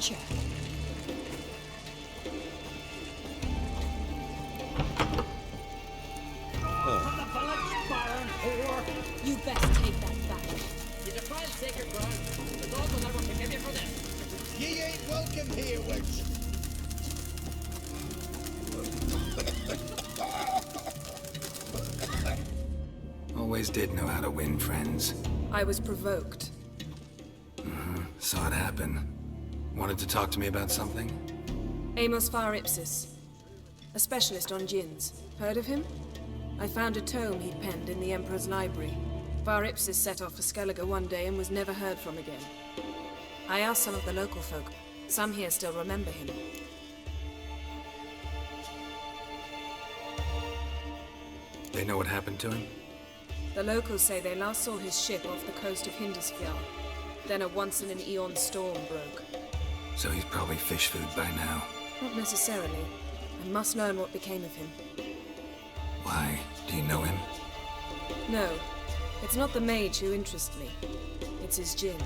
Retexture. From the village, Baron, whore! You best take that back. You defile sacred ground. The gods will never forgive you for this. Ye ain't welcome here, witch. Always did know how to win friends. I was provoked. Saw it happen. Wanted to talk to me about something? Amos Far Ipsis. A specialist on jinns. Heard of him? I found a tome he'd penned in the Emperor's library. Far Ipsis set off for Skellige one day and was never heard from again. I asked some of the local folk. Some here still remember him. They know what happened to him? The locals say they last saw his ship off the coast of Hindisfjall. Then a once-in-an-eon storm broke. So he's probably fish food by now. Not necessarily. I must learn what became of him. Why? Do you know him? No. It's not the mage who interests me. It's his jinn.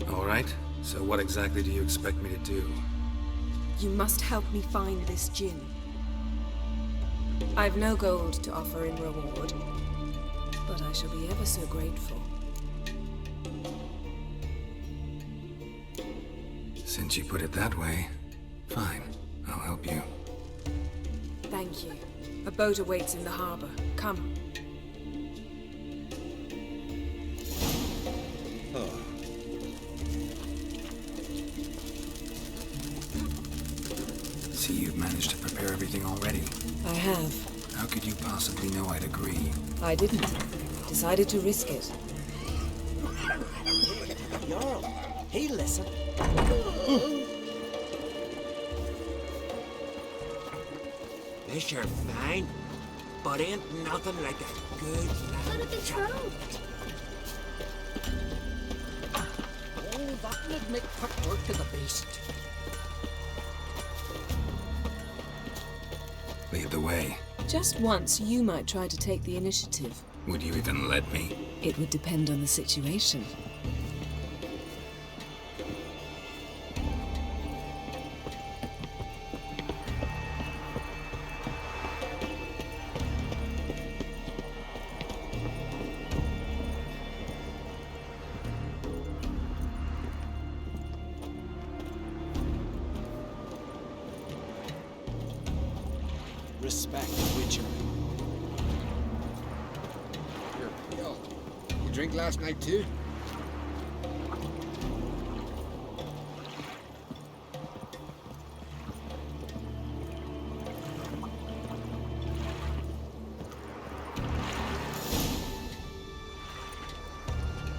Alright, so what exactly do you expect me to do? You must help me find this jinn. I've no gold to offer in reward, but I shall be ever so grateful. Since you put it that way, fine. I'll help you. Thank you. A boat awaits in the harbor. Come. See, you've managed to prepare everything already. I have. How could you possibly know I'd agree? I didn't. Decided to risk it. Jarl, he listen. This you're fine, but ain't nothing like a good Look at the throat. Oh, that'll make quick work of the beast. Lead the way. Just once, you might try to take the initiative. Would you even let me? It would depend on the situation. Respect, Witcher. Here, yo. You drink last night too?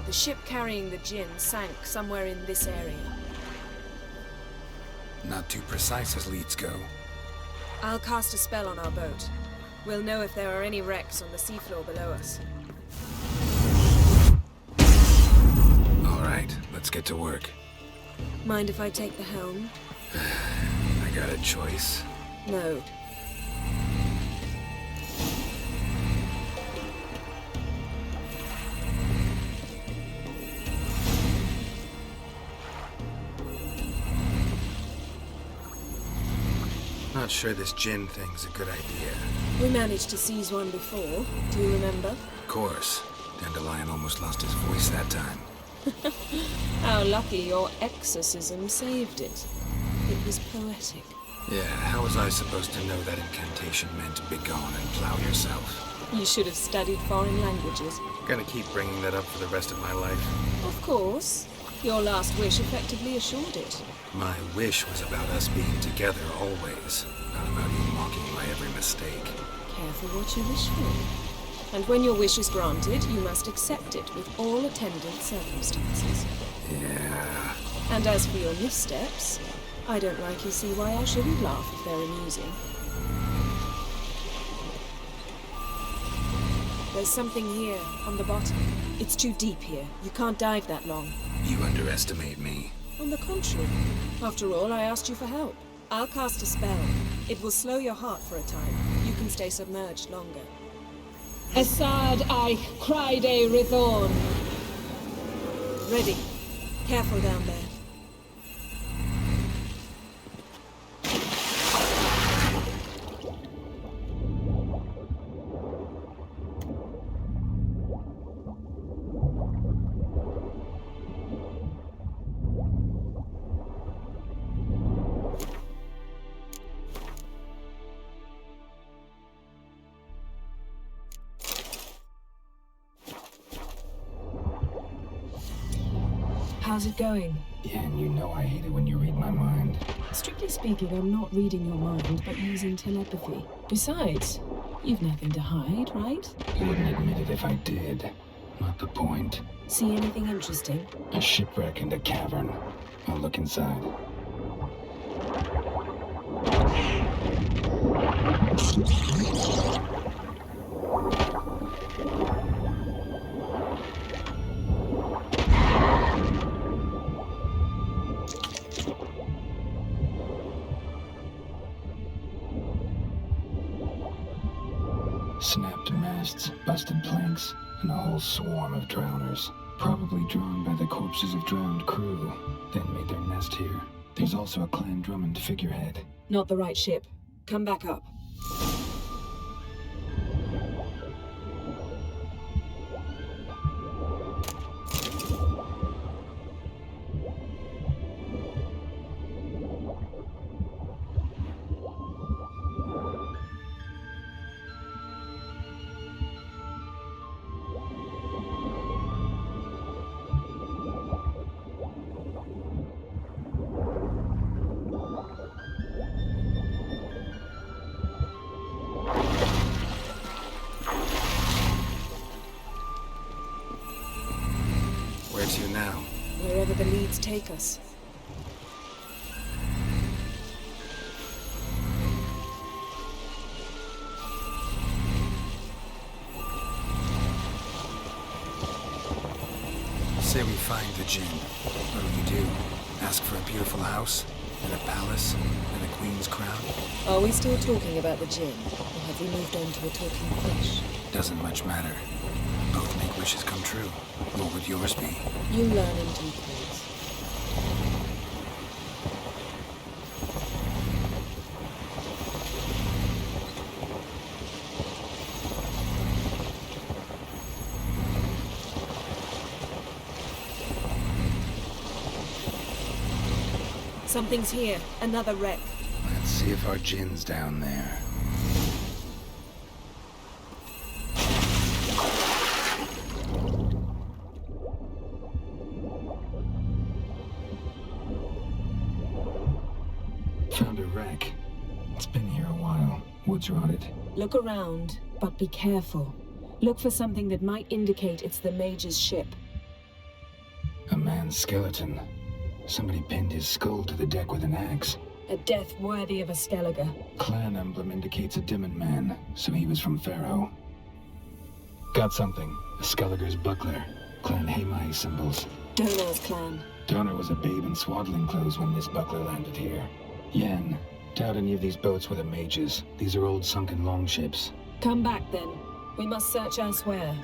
The ship carrying the jinn sank somewhere in this area. Not too precise as leads go. I'll cast a spell on our boat. We'll know if there are any wrecks on the seafloor below us. All right, let's get to work. Mind if I take the helm? I got a choice. No. Not sure this jinn thing's a good idea. We managed to seize one before. Do you remember? Of course. Dandelion almost lost his voice that time. How lucky your exorcism saved it. It was poetic. Yeah, how was I supposed to know that incantation meant begone and plow yourself? You should have studied foreign languages. Gonna keep bringing that up for the rest of my life. Of course. Your last wish effectively assured it. My wish was about us being together always, not about you mocking my every mistake. Careful what you wish for. And when your wish is granted, you must accept it with all attendant circumstances. Yeah. And as for your missteps, I don't rightly see why I shouldn't laugh if they're amusing. There's something here, on the bottom. It's too deep here. You can't dive that long. You underestimate me. On the contrary. After all, I asked you for help. I'll cast a spell. It will slow your heart for a time. You can stay submerged longer. SSTRGI, Criday Rithorn. Ready. Careful down there. How's it going? Yeah, and you know I hate it when you read my mind. Strictly speaking, I'm not reading your mind, but using telepathy. Besides, you've nothing to hide, right? Wouldn't admit it if I did. Not the point. See anything interesting? A shipwreck and a cavern. I'll look inside. Snapped masts, busted planks, and a whole swarm of drowners. Probably drawn by the corpses of drowned crew, then made their nest here. There's also a Clan Drummond figurehead. Not the right ship. Come back up. Where to now? Wherever the leads take us. Say we find the jinn. What do? Ask for a beautiful house, and a palace, and a queen's crown? Are we still talking about the jinn? Or have we moved on to a talking fish? Doesn't much matter. Both make wishes come true. What would yours be? You learn in due course. Something's here. Another wreck. Let's see if our jinn's down there. Found a wreck. It's been here a while. Wood's rotted. Look around, but be careful. Look for something that might indicate it's the mage's ship. A man's skeleton. Somebody pinned his skull to the deck with an axe. A death worthy of a Skellige. Clan emblem indicates a Dimon man, so he was from Pharaoh. Got something. A Skellige's buckler. Clan Hamai symbols. Donar's clan. Donar was a babe in swaddling clothes when this buckler landed here. Yen. Doubt any of these boats were the mages. These are old sunken longships. Come back then. We must search elsewhere.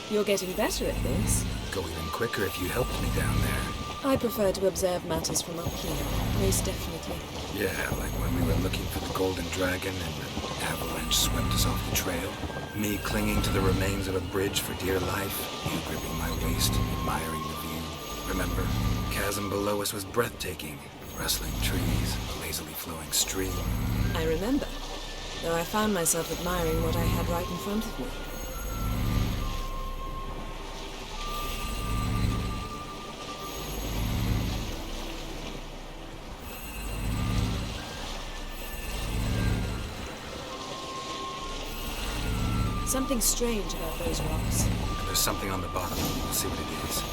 You're getting better at this. Go even quicker if you helped me down there. I prefer to observe matters from up here, most definitely. Yeah, like when we were looking for the Golden Dragon and an avalanche swept us off the trail. Me clinging to the remains of a bridge for dear life. You gripping my waist, admiring the view. Remember, the chasm below us was breathtaking. Rustling trees, a lazily flowing stream. I remember, though I found myself admiring what I had right in front of me. Something strange about those rocks. There's something on the bottom. We'll see what it is.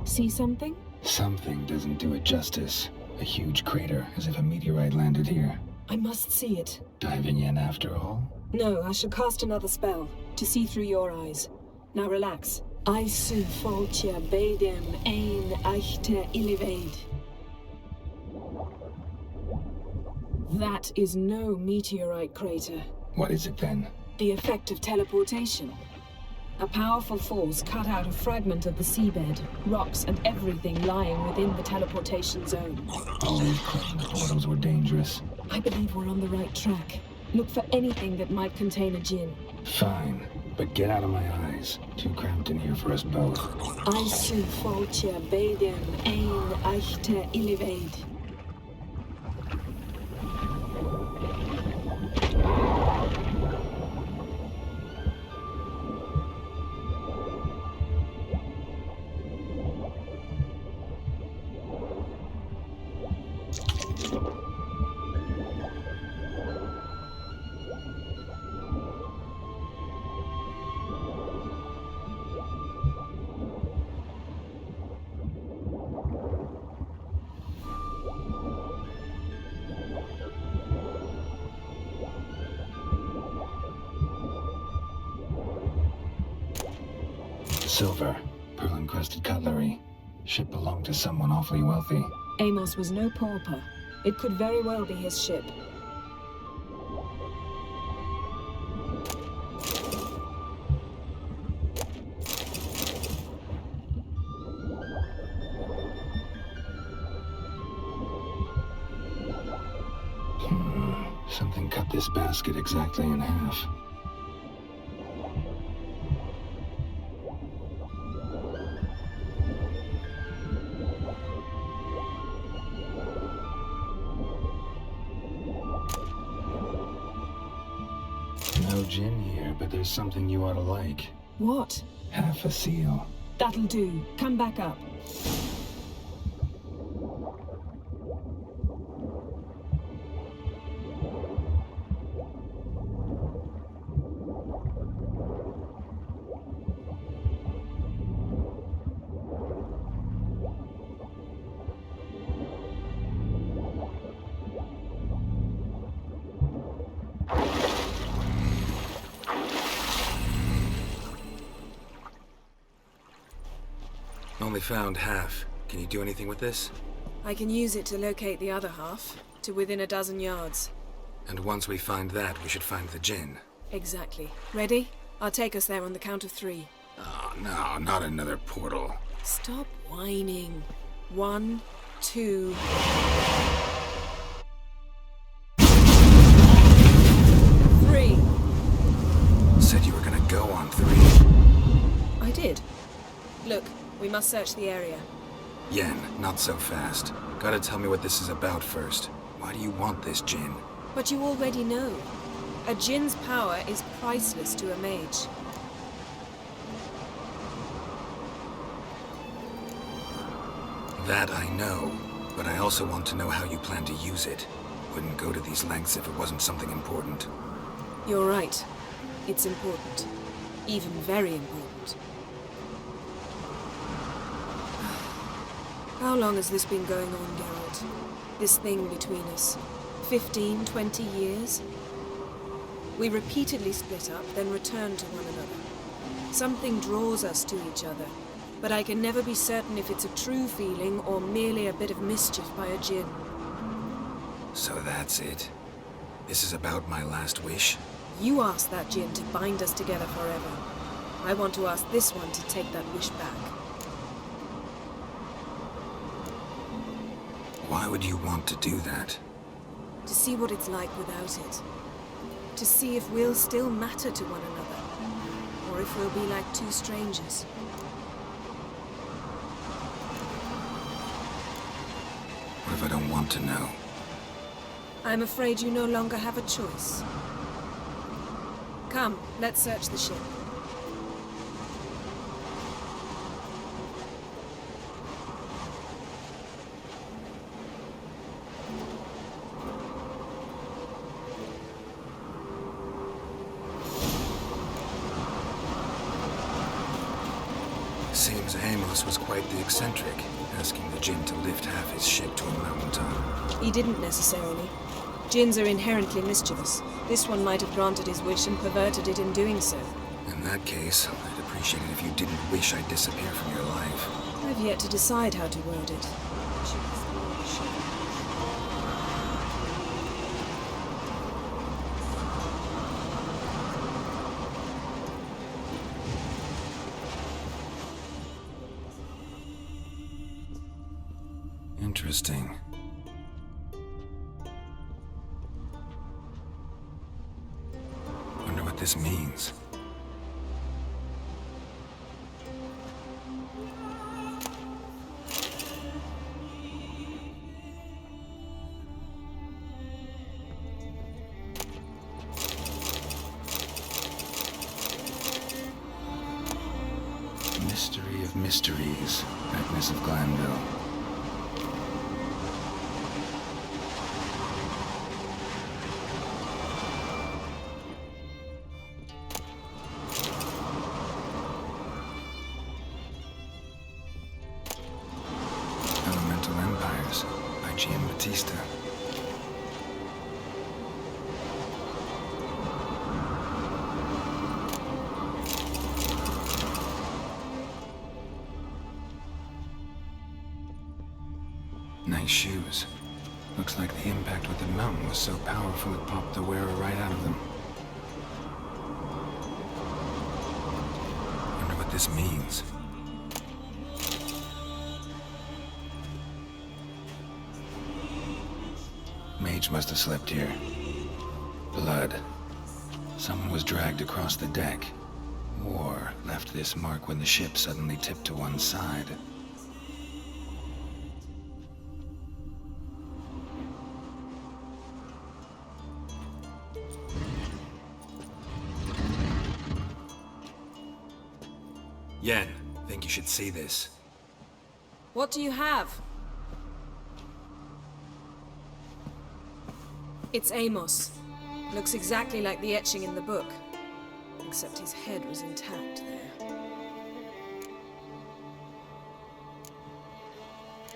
See something? Something doesn't do it justice. A huge crater, as if a meteorite landed here. I must see it. Diving in after all? No, I shall cast another spell, to see through your eyes. Now relax. I su foltia bedem ein eichter illivaid. That is no meteorite crater. What is it then? The effect of teleportation. A powerful force cut out a fragment of the seabed, rocks and everything lying within the teleportation zone. Always claimed the portals were dangerous. I believe we're on the right track. Look for anything that might contain a jinn. Fine, but get out of my eyes. Too cramped in here for us both. I su foltia bedem ein eichter illivaid. Silver, pearl-encrusted cutlery. Ship belonged to someone awfully wealthy. Amos was no pauper. It could very well be his ship. Something cut this basket exactly in half. No gin here, but there's something you ought to like. What? Half a seal. That'll do. Come back up. Only found half. Can you do anything with this? I can use it to locate the other half, to within a dozen yards. And once we find that, we should find the jinn. Exactly. Ready? I'll take us there on the count of 3. Oh, no, not another portal. Stop whining. 1, 2... Three. Said you were gonna go on 3. I did. Look, we must search the area. Yen, not so fast. Gotta tell me what this is about first. Why do you want this jinn? But you already know. A jinn's power is priceless to a mage. That I know, but I also want to know how you plan to use it. Wouldn't go to these lengths if it wasn't something important. You're right. It's important. Even very important. How long has this been going on, Geralt? This thing between us? 15, 20 years? We repeatedly split up, then return to one another. Something draws us to each other, but I can never be certain if it's a true feeling or merely a bit of mischief by a jinn. So that's it? This is about my last wish? You asked that jinn to bind us together forever. I want to ask this one to take that wish back. Why would you want to do that? To see what it's like without it. To see if we'll still matter to one another, or if we'll be like two strangers. What if I don't want to know? I'm afraid you no longer have a choice. Come, let's search the ship. Seems Amos was quite the eccentric, asking the jinn to lift half his ship to a mountaintop. He didn't necessarily. Jinns are inherently mischievous. This one might have granted his wish and perverted it in doing so. In that case, I'd appreciate it if you didn't wish I'd disappear from your life. I've yet to decide how to word it. Interesting. Wonder what this means. Mystery of mysteries, Agnes of Glanville. Nice shoes. Looks like the impact with the mountain was so powerful it popped the wearer right out of them. Wonder what this means. Mage must have slept here. Blood. Someone was dragged across the deck. War left this mark when the ship suddenly tipped to one side. Yen, think you should see this. What do you have? It's Amos. Looks exactly like the etching in the book. Except his head was intact there.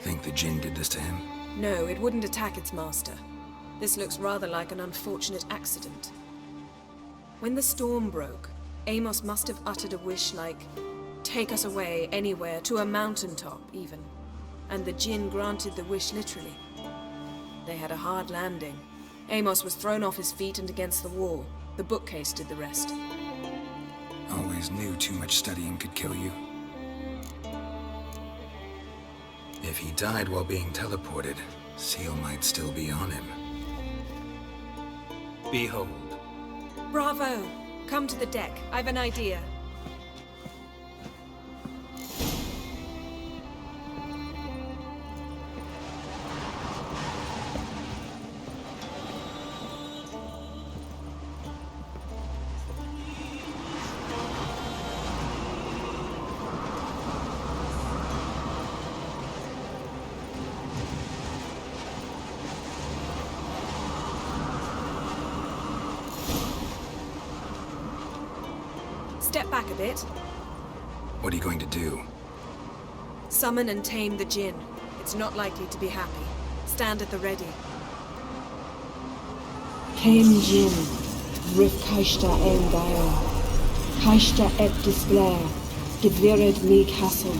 Think the jinn did this to him? No, it wouldn't attack its master. This looks rather like an unfortunate accident. When the storm broke, Amos must have uttered a wish like, "Take us away, anywhere, to a mountaintop, even." And the jinn granted the wish literally. They had a hard landing. Amos was thrown off his feet and against the wall. The bookcase did the rest. Always knew too much studying could kill you. If he died while being teleported, Seal might still be on him. Behold. Bravo! Come to the deck. I've an idea. Step back a bit. What are you going to do? Summon and tame the jinn. It's not likely to be happy. Stand at the ready. Came jinn, rif kaishta gael, kaishta et displair, gedvired me castle.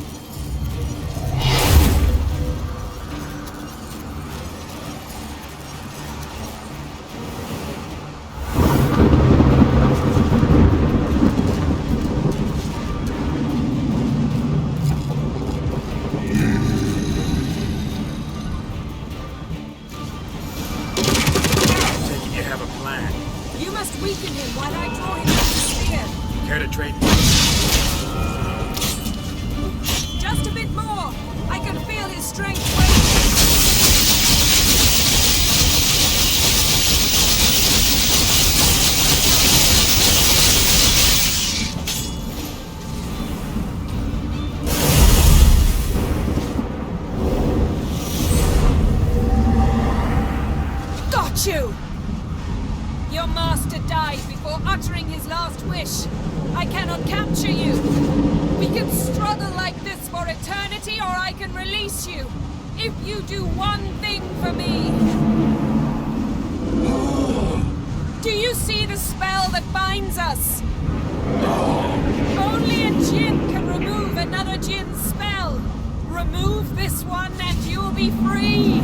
Your master died before uttering his last wish. I cannot eternity, or I can release you. If you do one thing for me. Do you see the spell that binds us? Only a jinn can remove another jinn's spell. Remove this one and you'll be free.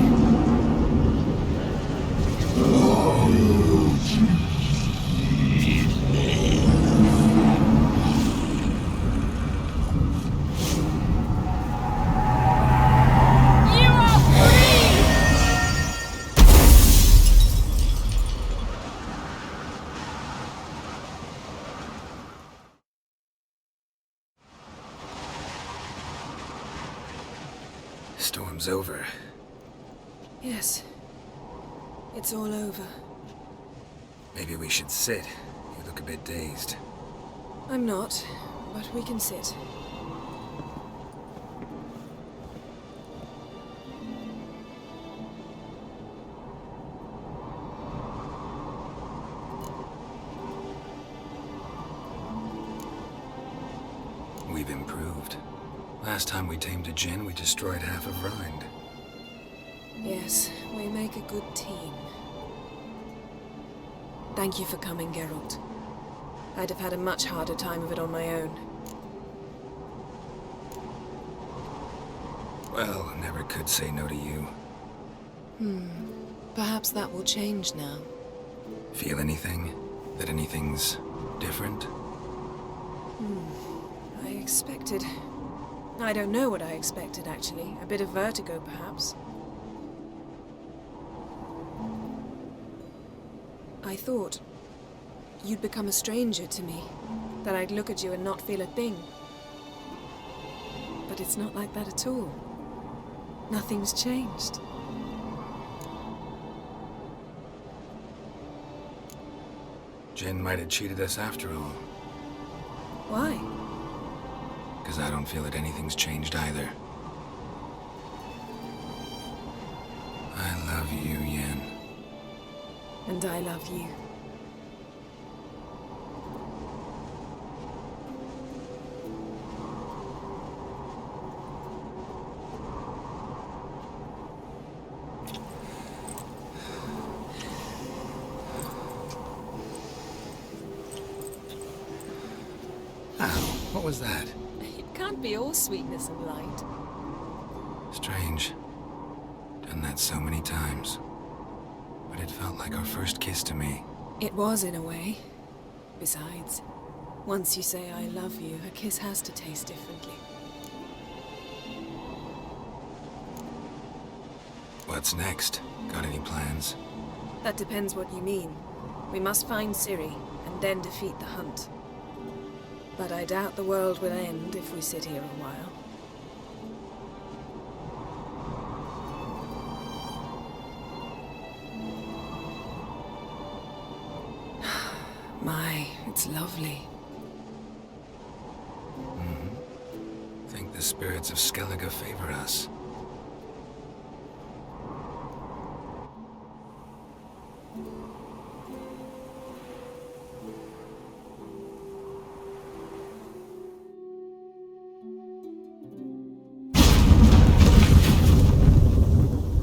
Storm's over. Yes. It's all over. Maybe we should sit. You look a bit dazed. I'm not, but we can sit. We've improved. Last time we tamed a jinn, we destroyed half of Rind. Yes, we make a good team. Thank you for coming, Geralt. I'd have had a much harder time of it on my own. Well, never could say no to you. Perhaps that will change now. Feel anything? That anything's different? I expected... I don't know what I expected, actually. A bit of vertigo, perhaps. I thought you'd become a stranger to me, that I'd look at you and not feel a thing. But it's not like that at all. Nothing's changed. Jinn might have cheated us after all. Why? Because I don't feel that anything's changed either. I love you, Yen. And I love you. Ow, what was that? It can't be all sweetness and light. Strange. Done that so many times. But it felt like our first kiss to me. It was, in a way. Besides, once you say I love you, a kiss has to taste differently. What's next? Got any plans? That depends what you mean. We must find Ciri, and then defeat the hunt. But I doubt the world will end if we sit here a while. My, it's lovely. Think the spirits of Skellige favor us.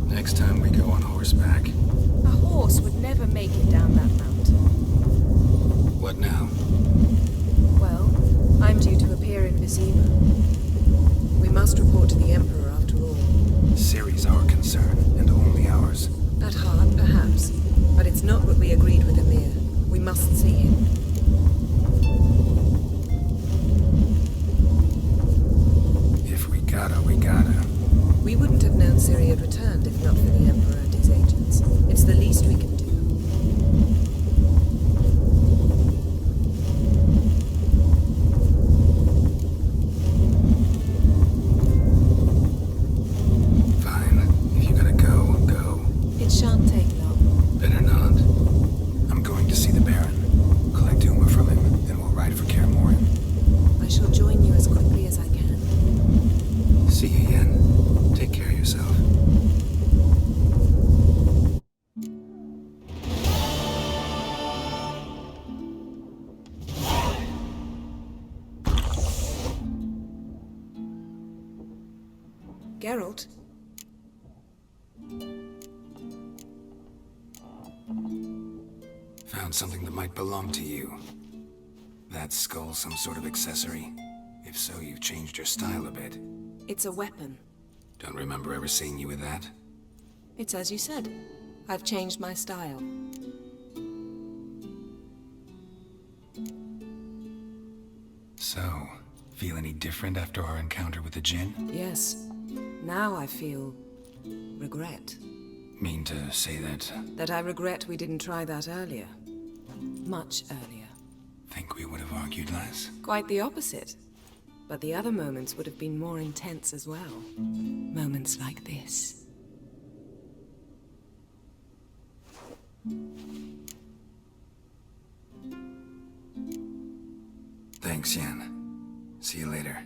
Next time we go on horseback. A horse would never make it down that mountain. What now? Well, I'm due to appear in Vizima. We must report to the Emperor after all. Ciri's our concern, and only ours. At heart, perhaps. But it's not what we agreed with Emir. We must see him. If we gotta, we gotta. We wouldn't have known Ciri had returned if not for the Emperor and his agents. It's the least we can do. Fine. If you gotta go, go. It shan't take long. Better not. I'm going to see the Baron. Collect Uma from him, then we'll ride for Kaer Morhen. I shall join you as quickly as I can. See you, Yen. Take care of yourself. Geralt? Found something that might belong to you. That skull some sort of accessory? If so, you've changed your style a bit. It's a weapon. Don't remember ever seeing you with that? It's as you said. I've changed my style. So, feel any different after our encounter with the jinn? Yes. Now I feel... regret. Mean to say that? That I regret we didn't try that earlier. Much earlier. Think we would have argued less? Quite the opposite. But the other moments would have been more intense as well. Moments like this. Thanks, Yen. See you later.